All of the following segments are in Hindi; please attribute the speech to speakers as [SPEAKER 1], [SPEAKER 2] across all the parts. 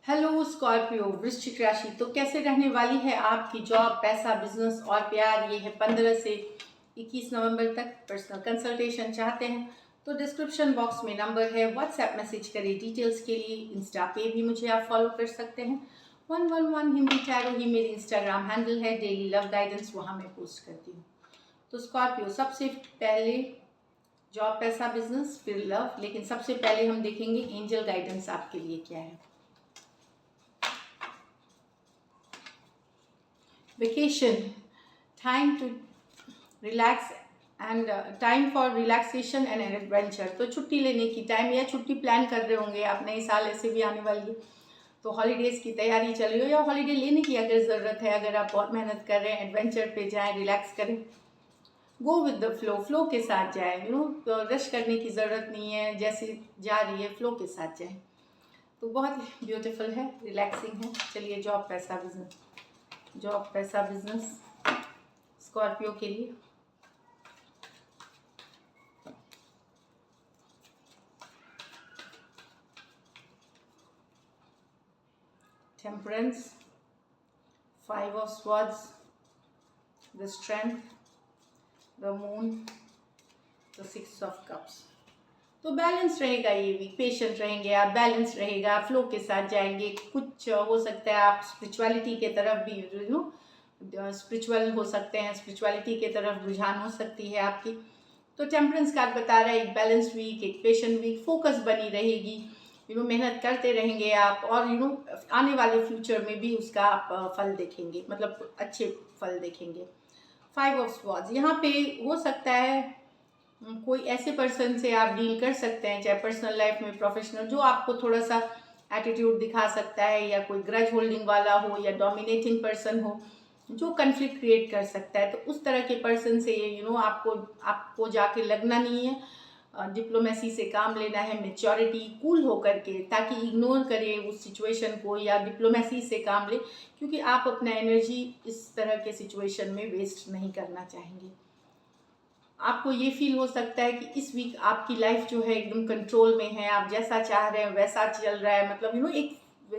[SPEAKER 1] हेलो स्कॉर्पियो वृश्चिक राशि। तो कैसे रहने वाली है आपकी जॉब, पैसा, बिजनेस और प्यार। ये है 15 से 21 नवंबर तक। पर्सनल कंसल्टेशन चाहते हैं तो डिस्क्रिप्शन बॉक्स में नंबर है, व्हाट्सएप मैसेज करें डिटेल्स के लिए। इंस्टा पे भी मुझे आप फॉलो कर सकते हैं। 111 हिंदी टैरो ही मेरी इंस्टाग्राम हैंडल है। डेली लव गाइडेंस वहाँ मैं पोस्ट करती हूँ। तो स्कॉर्पियो, सबसे पहले जॉब, पैसा, बिजनेस, फिर लव, लेकिन सबसे पहले हम देखेंगे एंजल गाइडेंस आपके लिए क्या है। Vacation, time to relax and time for relaxation and adventure। तो छुट्टी लेने की टाइम, या छुट्टी प्लान कर रहे होंगे आप, नए साल ऐसे भी आने वाली है तो हॉलीडेज़ की तैयारी चल रही हो, या हॉलीडे लेने की अगर ज़रूरत है, अगर आप बहुत मेहनत कर रहे हैं, एडवेंचर पे जाएं, रिलैक्स करें। Go with the flow, flow के साथ जाएं। तो रश करने की ज़रूरत नहीं है, जैसे जा रही है फ्लो के साथ जाएं। तो बहुत ब्यूटीफुल है, रिलैक्सिंग है। चलिए जॉब, पैसा, बिजनेस। जॉब, पैसा, बिजनेस स्कॉर्पियो के लिए। Temperance, 5 of swords, the strength, the moon, the 6 of cups. तो बैलेंस रहेगा ये वीक, पेशेंट रहेंगे आप, बैलेंस रहेगा, फ्लो के साथ जाएंगे। कुछ हो सकता है आप स्पिरिचुअलिटी के तरफ भी स्पिरिचुअल हो सकते हैं, स्पिरिचुअलिटी के तरफ रुझान हो सकती है आपकी। तो टेम्परेंस कार्ड बता रहा है एक बैलेंस वीक, एक पेशेंट वीक, फोकस बनी रहेगी। मेहनत करते रहेंगे आप, और आने वाले फ्यूचर में भी उसका आप फल देखेंगे, मतलब अच्छे फल देखेंगे। 5 ऑफ स्वॉर्ड्स, यहाँ पे हो सकता है कोई ऐसे पर्सन से आप डील कर सकते हैं, चाहे पर्सनल लाइफ में, प्रोफेशनल, जो आपको थोड़ा सा एटीट्यूड दिखा सकता है, या कोई ग्रज होल्डिंग वाला हो, या डोमिनेटिंग पर्सन हो जो कन्फ्लिक्ट क्रिएट कर सकता है। तो उस तरह के पर्सन से आपको जाके लगना नहीं है। डिप्लोमेसी से काम लेना है, मेच्योरिटी, कूल होकर के, ताकि इग्नोर करे उस सिचुएशन को, या डिप्लोमेसी से काम ले, क्योंकि आप अपना एनर्जी इस तरह के सिचुएशन में वेस्ट नहीं करना चाहेंगे। आपको ये फील हो सकता है कि इस वीक आपकी लाइफ जो है एकदम कंट्रोल में है, आप जैसा चाह रहे हैं वैसा चल रहा है, मतलब एक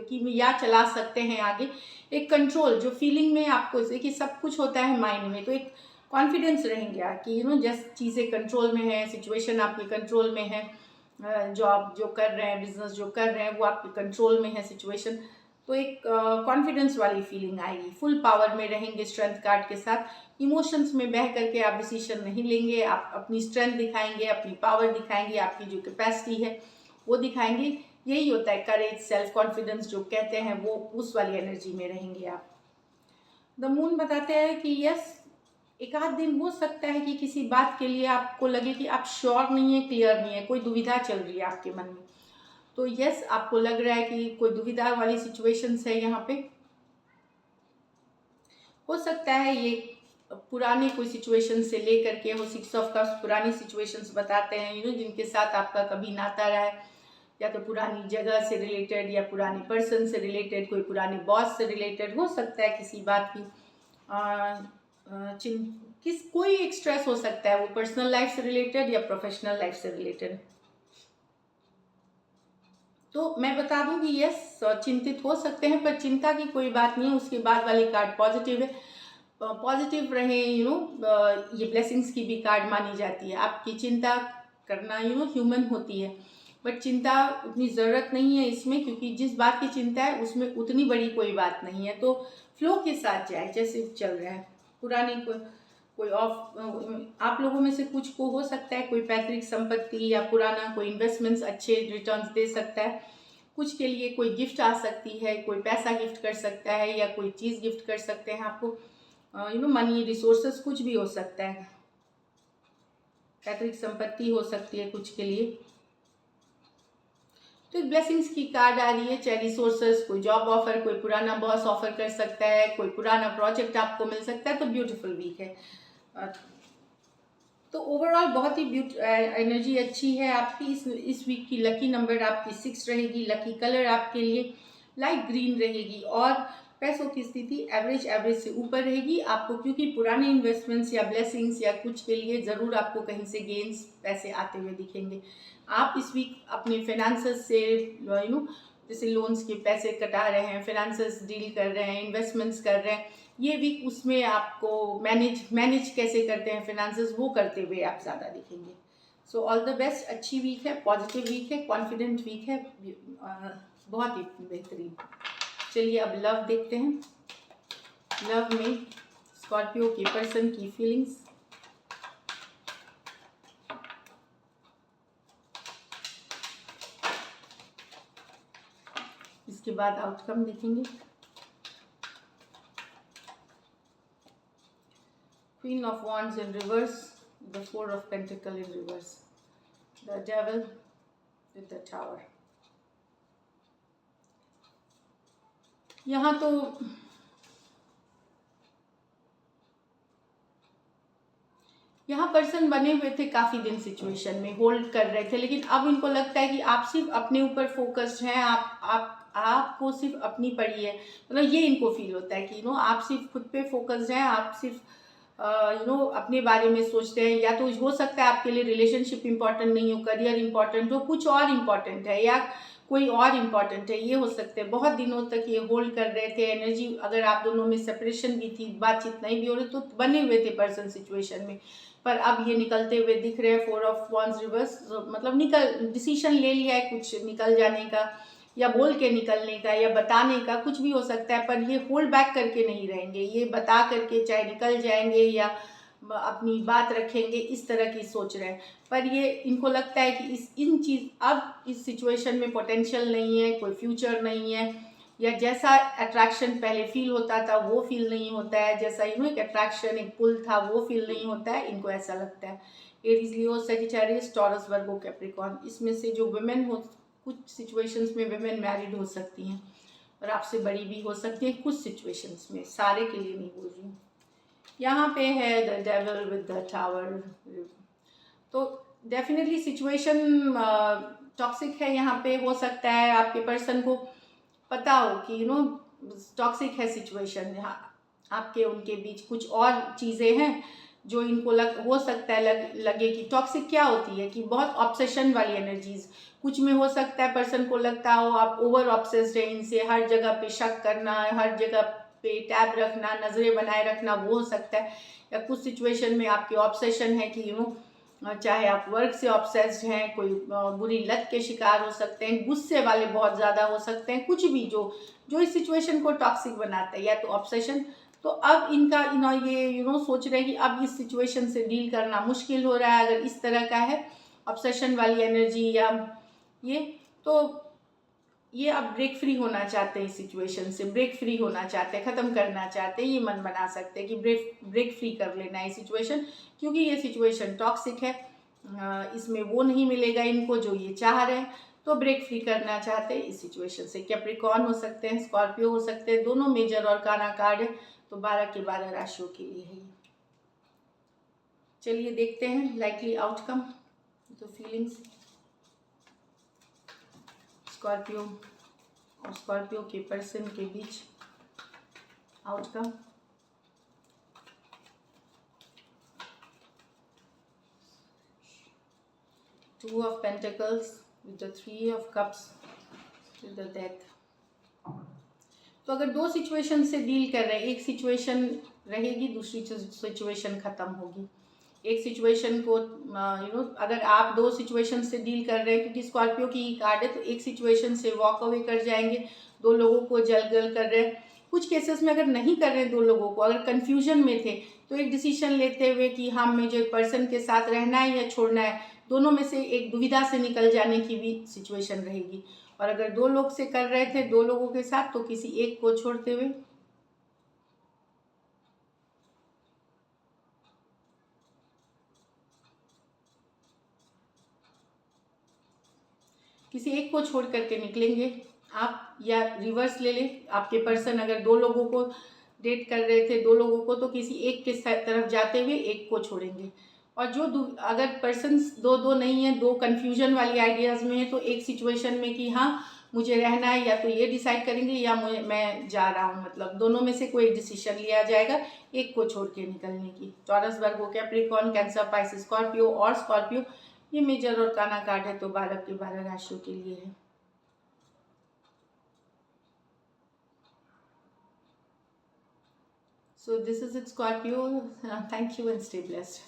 [SPEAKER 1] कि या चला सकते हैं आगे। एक कंट्रोल जो फीलिंग में आपको कि सब कुछ होता है माइंड में, तो एक कॉन्फिडेंस रहेंगे कि जैसे चीज़ें कंट्रोल में है, सिचुएशन आपके कंट्रोल में है, जॉब जो कर रहे हैं, बिजनेस जो कर रहे हैं वो आपके कंट्रोल में है सिचुएशन। तो एक कॉन्फिडेंस वाली फीलिंग आएगी, फुल पावर में रहेंगे स्ट्रेंथ कार्ड के साथ। इमोशंस में बह करके आप डिसीजन नहीं लेंगे, आप अपनी स्ट्रेंथ दिखाएंगे, अपनी पावर दिखाएंगे, आपकी जो कैपेसिटी है वो दिखाएंगे। यही होता है करेज, सेल्फ कॉन्फिडेंस जो कहते हैं, वो उस वाली एनर्जी में रहेंगे आप। द मून बताते हैं कि यस, एक आध दिन हो सकता है कि किसी बात के लिए आपको लगे कि आप श्योर नहीं है, क्लियर नहीं है, कोई दुविधा चल रही है आपके मन में। तो यस, आपको लग रहा है कि कोई दुविधा वाली सिचुएशंस है यहाँ पे। हो सकता है ये पुराने कोई सिचुएशन से लेकर के हो। 6 ऑफ कप्स पुरानी सिचुएशंस बताते हैं, जिनके साथ आपका कभी नाता रहा है, या तो पुरानी जगह से रिलेटेड, या पुराने पर्सन से रिलेटेड, कोई पुराने बॉस से रिलेटेड हो सकता है किसी बात की कोई एक स्ट्रेस हो सकता है, वो पर्सनल लाइफ से रिलेटेड या प्रोफेशनल लाइफ से रिलेटेड। तो मैं बता दूं कि यस, चिंतित हो सकते हैं, पर चिंता की कोई बात नहीं है। उसके बाद वाली कार्ड पॉजिटिव है, पॉजिटिव रहे। ये ब्लेसिंग्स की भी कार्ड मानी जाती है। आपकी चिंता करना ह्यूमन होती है, बट चिंता उतनी ज़रूरत नहीं है इसमें, क्योंकि जिस बात की चिंता है उसमें उतनी बड़ी कोई बात नहीं है। तो फ्लो के साथ जाए, जैसे चल रहा है। पुरानी कोई ऑफ आप लोगों में से कुछ को हो सकता है कोई पैतृक संपत्ति या पुराना कोई इन्वेस्टमेंट्स अच्छे रिटर्न्स दे सकता है। कुछ के लिए कोई गिफ्ट आ सकती है, कोई पैसा गिफ्ट कर सकता है, या कोई चीज़ गिफ्ट कर सकते हैं आपको। मनी, रिसोर्सेस, कुछ भी हो सकता है। पैतृक संपत्ति हो सकती है कुछ के लिए। तो एक ब्लेसिंग्स की कार्ड आ रही है, चाहे रिसोर्सेस, कोई जॉब ऑफर, कोई पुराना बॉस ऑफर कर सकता है, कोई पुराना प्रोजेक्ट आपको मिल सकता है। तो ब्यूटीफुल वीक है। तो ओवरऑल बहुत ही एनर्जी अच्छी है आपकी। इस वीक की लकी नंबर आपकी 6 रहेगी। लकी कलर आपके लिए लाइट ग्रीन रहेगी, और पैसों की स्थिति एवरेज से ऊपर रहेगी आपको, क्योंकि पुराने इन्वेस्टमेंट्स या ब्लेसिंग्स या कुछ के लिए ज़रूर आपको कहीं से गेन्स पैसे आते हुए दिखेंगे। आप इस वीक अपने फाइनेंसेस से जैसे लोन्स के पैसे कटा रहे हैं, फिनेंसेस डील कर रहे हैं, इन्वेस्टमेंट्स कर रहे हैं, ये वीक उसमें आपको मैनेज कैसे करते हैं फिनेंसेस, वो करते हुए आप ज़्यादा दिखेंगे। So all the best. अच्छी वीक है, पॉजिटिव वीक है, कॉन्फिडेंट वीक है, बहुत ही बेहतरीन। चलिए अब लव देखते हैं। लव में स्कॉर्पियो के पर्सन की फीलिंग्स, इसके बाद आउटकम देखेंगे। Queen of Wands in reverse, the Four of Pentacles in reverse, the Devil with the Tower। यहाँ तो यहाँ पर्सन बने हुए थे काफ़ी दिन सिचुएशन में, होल्ड कर रहे थे, लेकिन अब इनको लगता है कि आप सिर्फ अपने ऊपर फोकस्ड हैं, आपको सिर्फ अपनी पड़ी है, मतलब ये इनको फील होता है कि आप सिर्फ खुद पे फोकस्ड हैं, आप सिर्फ अपने बारे में सोचते हैं। या तो हो सकता है आपके लिए रिलेशनशिप इंपॉर्टेंट नहीं हो, करियर इंपॉर्टेंट हो, कुछ और इम्पॉर्टेंट है, या कोई और इम्पॉर्टेंट है, ये हो सकते हैं। बहुत दिनों तक ये होल्ड कर रहे थे एनर्जी, अगर आप दोनों में सेपरेशन भी थी, बातचीत नहीं भी हो रही, तो बने हुए थे पर्सन सिचुएशन में, पर अब ये निकलते हुए दिख रहे हैं। 4 ऑफ वॉन्ड्स रिवर्स, मतलब डिसीजन ले लिया है कुछ निकल जाने का, या बोल के निकलने का, या बताने का, कुछ भी हो सकता है, पर ये होल्ड बैक करके नहीं रहेंगे, ये बता करके चाहे निकल जाएंगे या अपनी बात रखेंगे, इस तरह की सोच रहे हैं। पर ये इनको लगता है कि अब इस सिचुएशन में पोटेंशियल नहीं है, कोई फ्यूचर नहीं है, या जैसा अट्रैक्शन पहले फील होता था वो फील नहीं होता है, जैसा एक अट्रैक्शन, एक पुल था, वो फील नहीं होता है, इनको ऐसा लगता है। एरीज, लियो, सजिटेरियस, टॉरस, वर्गो, कैप्रिकॉर्न, इसमें से जो वुमेन हो, कुछ सिचुएशंस में वुमेन मैरिड हो सकती हैं और आपसे बड़ी भी हो सकती हैं कुछ सिचुएशंस में, सारे के लिए नहीं बोल रही हूँ। यहाँ पे है the devil with the tower, तो डेफिनेटली सिचुएशन टॉक्सिक है। यहाँ पे हो सकता है आपके पर्सन को पता हो कि टॉक्सिक है सिचुएशन, आपके उनके बीच कुछ और चीज़ें हैं जो इनको हो सकता है लगे कि टॉक्सिक क्या होती है, कि बहुत ऑब्सेशन वाली एनर्जीज कुछ में हो सकता है। पर्सन को लगता हो आप ओवर ऑब्सेस्ड है इनसे, हर जगह पे शक करना, हर जगह पे टैब रखना, नज़रें बनाए रखना, वो हो सकता है। या कुछ सिचुएशन में आपकी ऑब्सेशन है कि चाहे आप वर्क से ऑब्सेस्ड हैं, कोई बुरी लत के शिकार हो सकते हैं, गुस्से वाले बहुत ज़्यादा हो सकते हैं, कुछ भी जो इस सिचुएशन को टॉक्सिक बनाता है, या तो ऑब्सेशन। तो अब इनका ये सोच रहे हैं कि अब इस सिचुएशन से डील करना मुश्किल हो रहा है, अगर इस तरह का है ऑब्सेशन वाली एनर्जी या तो ये अब ब्रेक फ्री होना चाहते हैं, इस सिचुएशन से ब्रेक फ्री होना चाहते हैं, ख़त्म करना चाहते हैं। ये मन बना सकते हैं कि ब्रेक फ्री कर लेना है सिचुएशन, क्योंकि ये सिचुएशन टॉक्सिक है, इसमें वो नहीं मिलेगा इनको जो ये चाह रहे हैं, तो ब्रेक फ्री करना चाहते हैं इस सिचुएशन से। कैप्रिकॉर्न हो सकते हैं, स्कॉर्पियो हो सकते हैं, दोनों मेजर और काना कार्ड है, तो 12 के 12 राशियों के लिए है। चलिए देखते हैं लाइकली आउटकम, तो फीलिंग्स स्कॉर्पियो और स्कॉर्पियो के पर्सन के बीच outcome. Two of Pentacles with the 3 of Cups with the Death। तो अगर दो सिचुएशन से डील कर रहे हैं, एक सिचुएशन रहेगी, दूसरी सिचुएशन खत्म होगी। एक सिचुएशन को अगर आप दो सिचुएशन से डील कर रहे हैं, क्योंकि स्कॉर्पियो की कार्ड है, तो एक सिचुएशन से वॉक अवे कर जाएंगे, दो लोगों को जलगल कर रहे हैं। कुछ केसेस में अगर नहीं कर रहे हैं दो लोगों को, अगर कन्फ्यूजन में थे, तो एक डिसीजन लेते हुए कि हाँ मुझे पर्सन के साथ रहना है या छोड़ना है, दोनों में से एक दुविधा से निकल जाने की भी सिचुएशन रहेगी। और अगर दो लोग से कर रहे थे, दो लोगों के साथ, तो किसी एक को छोड़ते हुए किसी एक को छोड़ करके निकलेंगे आप, या रिवर्स ले ले, आपके पर्सन अगर दो लोगों को डेट कर रहे थे, दो लोगों को, तो किसी एक के तरफ जाते हुए एक को छोड़ेंगे। और जो अगर पर्सन दो नहीं है, दो कन्फ्यूजन वाली आइडियाज़ में है, तो एक सिचुएशन में कि हाँ मुझे रहना है, या तो ये डिसाइड करेंगे या मैं जा रहा हूँ, मतलब दोनों में से कोई डिसीजन लिया जाएगा एक को छोड़ के निकलने की। टॉरस, वर्गो, कैप्रिकॉर्न, कैंसर, पाइसेस, स्कॉर्पियो और स्कॉर्पियो, ये मेजर और काना कार्ड है, तो 12 के 12 राशियों के लिए है। So this is it, Scorpio. Thank you and stay blessed.